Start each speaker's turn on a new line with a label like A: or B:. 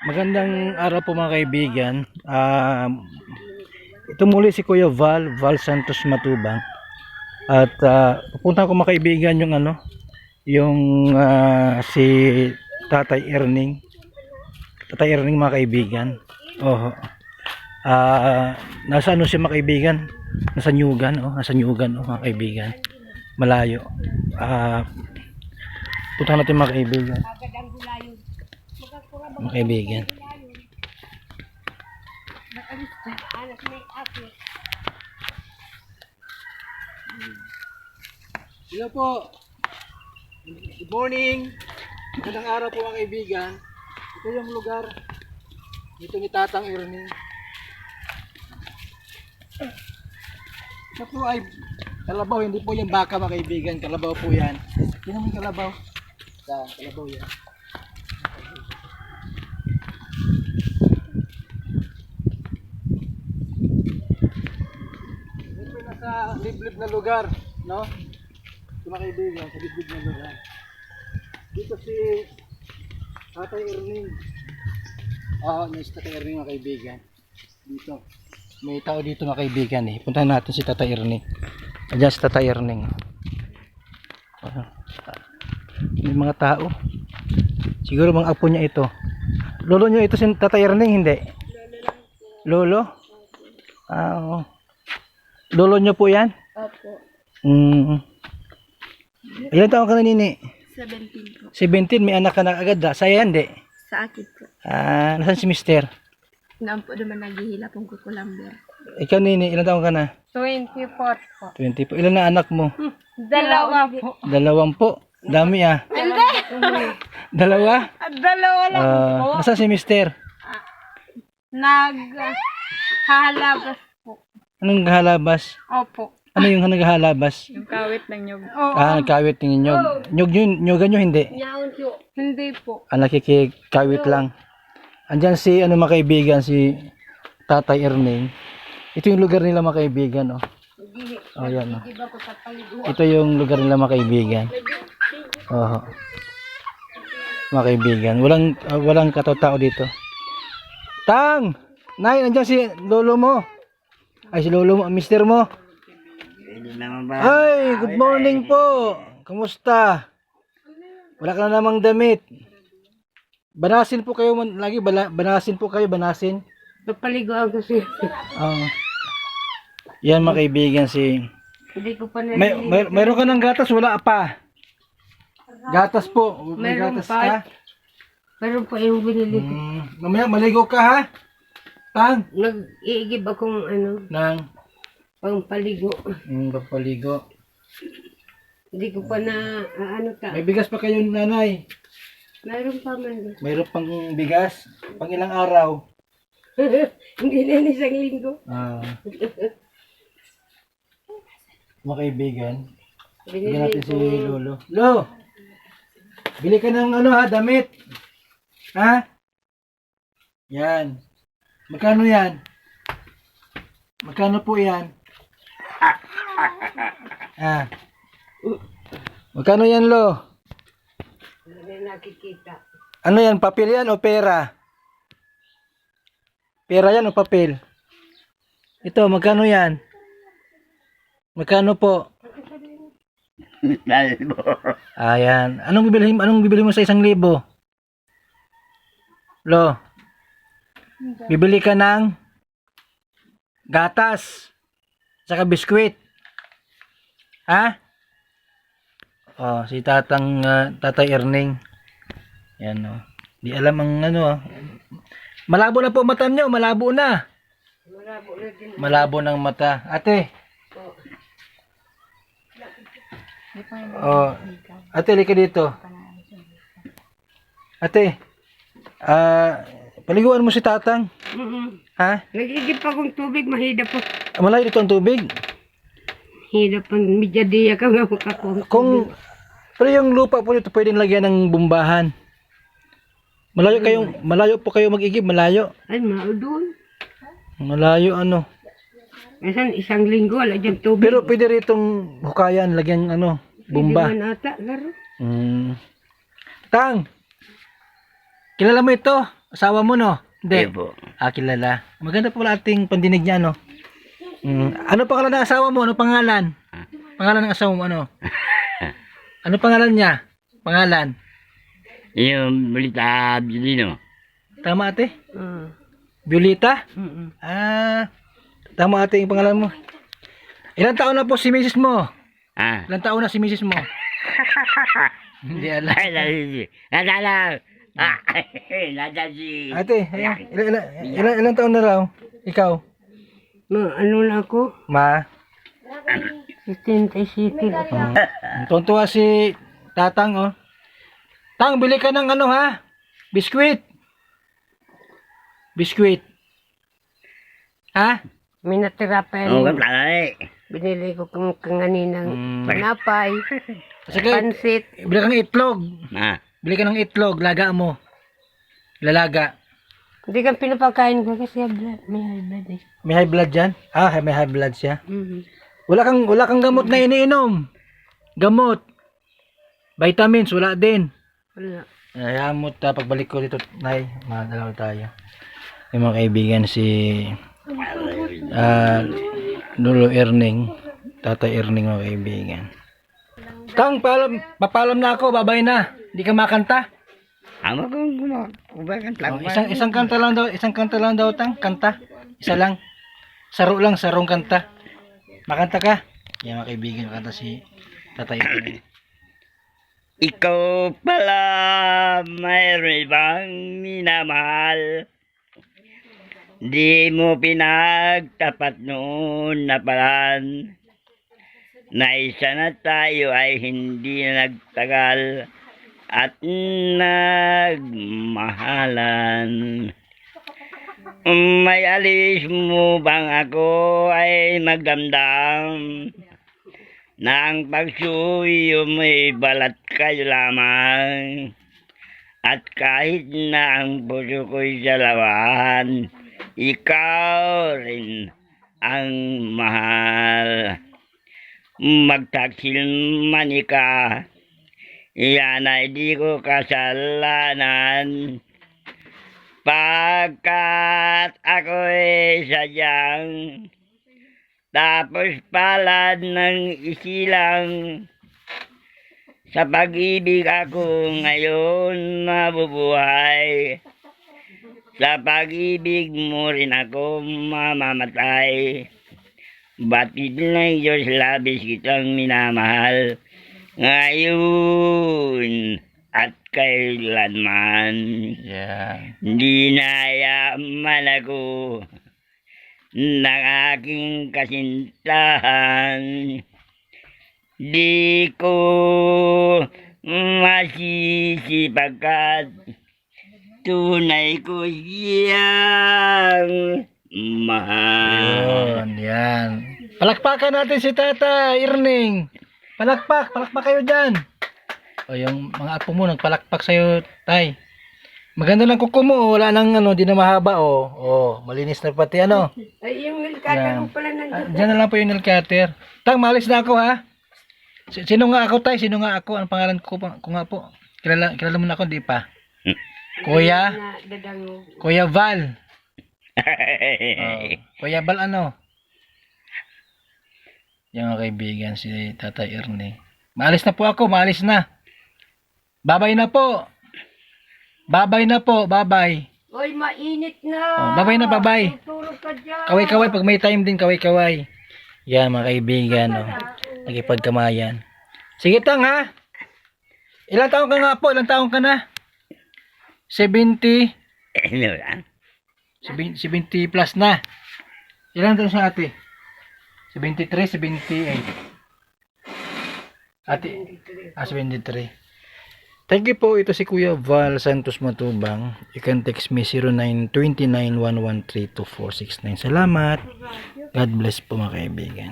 A: Magandang araw po mga kaibigan. Ito muli si Kuya Val Santos Matubang. At pupunta ko mga kaibigan yung si Tatay Erning. Tatay Erning mga kaibigan. Nasa siya mga kaibigan? Nasa Nyugan, mga kaibigan. Malayo. Punta natin mga kaibigan. Mga kaibigan. Hello po. Good morning. Magandang araw po mga kaibigan. Ito yung lugar dito ni Tatang Erning. Ito po ay kalabaw, hindi po yung baka mga kaibigan. Kalabaw po yan. Sino mo yung kalabaw? Kalabaw yan. Sa liblib na lugar, no? Mga kaibigan, sa liblib na lugar. Dito si Tatay Erning. Si Tatay Erning mga kaibigan. Dito. May tao dito mga kaibigan eh. Puntahan natin si Tatay Erning. Ayan si Tatay Erning. May mga tao. Siguro mga apo niya ito. Lolo niyo ito si Tatay Erning, hindi? Lolo? Oo. Lolo nyo po yan?
B: Opo.
A: Ilan taon ka na, Nini?
B: 17 po.
A: 17, may anak ka na agad. Saya hindi?
B: Sa akin po.
A: Nasaan si Mister?
B: Naan po naman naghihila pong kukulamber.
A: Ikaw, Nini, ilan taon ka na?
B: 24 po.
A: 20 po. Ilan na anak mo?
B: Dalawa po.
A: 2. Dami ah.
B: Hindi.
A: Dalawa?
B: Dalawa lang po.
A: Nasaan si Mister?
B: Naghahalabas po.
A: Anong naghahalabas?
B: Opo.
A: Ano yung naghahalabas?
B: Yung kawit ng nyug.
A: Nagkawit ng nyog. Nyugan nyo hindi?
B: Hindi po.
A: Nakikikawit lang. Andyan si mga kaibigan, si Tatay Erning. Ito yung lugar nila mga kaibigan, oh. Yan, oh. Ito yung lugar nila mga kaibigan. Mga kaibigan, walang katao dito. Tang! Nay, andyan si lolo mo. Ay, si lolo mo, mister mo. Ay, good morning po. Kumusta? Wala ka na namang damit. Banasin po kayo lagi, banasin po kayo, banasin.
B: Napaligo ako siya.
A: Yan mga kaibigan si...
B: Hindi ko pa
A: Mayroon ka ng gatas, wala pa. Gatas po. May
B: Meron
A: gatas
B: pa.
A: ka?
B: Meron pa yung binili.
A: Mamaya maligo ka ha? Tang?
B: Nag-iigib akong
A: Nang?
B: pangpaligo.
A: Pagpaligo.
B: Hindi ko pa na
A: May bigas pa kayo nanay?
B: Meron pa man.
A: Mayroon pang bigas? Pang ilang araw?
B: Hindi na isang linggo.
A: Mga kaibigan, bigyan
B: Binili
A: natin si
B: ko.
A: Lolo. Lo! Bili ka ng damit. Ha? Yan. Magkano yan? Magkano po yan? Magkano yan, Lo?
B: Hindi nakikita.
A: Ano yan? Papel yan o pera? Pera yan o papel? Ito, magkano yan? Magkano po? Ayan. Anong bibili mo sa 1,000? Lo? Bibili ka ng gatas saka biskwit. Ha? Si Tatay Erning. Yan o. Di alam ang malabo na po mata niyo, malabo na.
B: Malabo na din.
A: Malabo ng mata. Ate. Ate, lika dito. Ate. Paliguan mo si Tatang. Ha?
B: Nagigip akong tubig, mahida po.
A: Malayo dito ang tubig.
B: Hida pang midyadiya ka nga ako.
A: Pero yung lupa po dito pwedeng lagyan ng bumbahan. Malayo po kayo mag-igib, malayo.
B: Ay, doon.
A: Malayo
B: Minsan, 1 linggo, wala dyan tubig.
A: Pero pwede ritong hukayan, lagyan bumba.
B: Hindi man ata, laro.
A: Tang! Kilala mo ito? Asawa mo, no? Hindi.
C: po.
A: Kilala. Maganda po pala ating pandinig niya, no? Ano pangalan ng asawa mo? Ano pangalan? Pangalan ng asawa mo, ano? Ano pangalan niya? Pangalan?
C: Yung Bulita Bilino.
A: Tama, ate?
B: Mm.
A: Violeta?
B: Mm.
A: Tama, ate, yung pangalan mo. Ilang taon na po si Mrs. mo?
C: Ah.
A: Ilang taon na si Mrs. mo? Hindi alam.
C: Ay, nadala. Nadali.
A: Ate, ilang taon na raw? Ikaw?
B: Ano na ako?
A: Ma?
B: 77.
A: Tuntua si Tatang, oh. Tang, bili ka ng ano, ha? Biskwit. Biskwit. Ha?
B: May natira pa
C: Oo,
B: yan.
C: kalay.
B: Binili ko kanganinang panapay,
A: Sige,
B: pansit.
A: bili ka ng itlog.
C: Ah.
A: Bili ka ng itlog, laga mo. Lalaga.
B: Hindi kang pinapakain ko kasi may high blood eh.
A: May high blood dyan? May high blood siya.
B: Mhm.
A: Wala kang gamot na iniinom. Gamot. Vitamins, wala din.
B: Wala.
A: Hayamot, pagbalik ko dito, Nay, madalaw tayo. Yung mga kaibigan si Lolo Erning, Tatay Erning, mga kaibigan. Tang, papalam na ako, babay na. Hindi ka makanta.
C: Ama kong kumakan lang.
A: Isang kanta lang daw, Tang, kanta. Isa lang. Sarong kanta. Makanta ka? Yan, mga kaibigan, makanta si Tatay Erning.
C: Ikaw pala mayroon bang minamahal? Di mo pinagtapat noon na palan na isa na tayo ay hindi na nagtagal at nagmahalan. May alis mo bang ako ay magdamdam na ang pagsuyo mo'y balat kayo lamang at kahit na ang puso ko'y salawan, ikaw rin ang mahal. Magtaksil man ka, yan ay di ko kasalanan. Pagkat ako'y sadyang tapos palad ng isilang sa pag-ibig ako ngayon mabubuhay. Sa pag-ibig mo rin ako mamamatay. Batid ng Diyos labis kitang minamahal ngayon at kailanman.
A: Yeah.
C: Hindi na yaman ako ng aking kasintahan. Di ko masisi pagkat tunay ko siyang mahal.
A: Yan. Palakpakan natin si Tata Erning. Palakpak kayo dyan. O yung mga apo mo nagpalakpak sa'yo, Tay. Maganda lang kuko mo, wala nang di na mahaba, malinis na pati
B: Ay, yung nilkata ko pala nandito.
A: Diyan na lang po yung nail cutter. Tang, malis na ako, ha? Sino nga ako, Tay? Sino nga ako? Ang pangalan ko nga po? Kilala mo na ako, di pa? Kuya? Kuya Val. Kuya Val ano? Yung mga kaibigan, si Tatay Ernie. Maalis na po ako, maalis na. Babay na po. Babay na po, babay.
B: Oy, mainit na.
A: Babay na, babay.
B: Tutulog ka dyan.
A: Kaway-kaway, pag may time din, kaway-kaway. Yan, mga kaibigan, nagipagkamayan. Sige, Tang, ha? Ilang taon ka nga po? Ilang taon ka na? 70? 70 plus na. Ilang taon sa ate? 73, 78. Ate, 73. Thank you po. Ito si Kuya Val Santos Matubang. You can text me 0929-113-2469. Salamat. God bless po, mga kaibigan.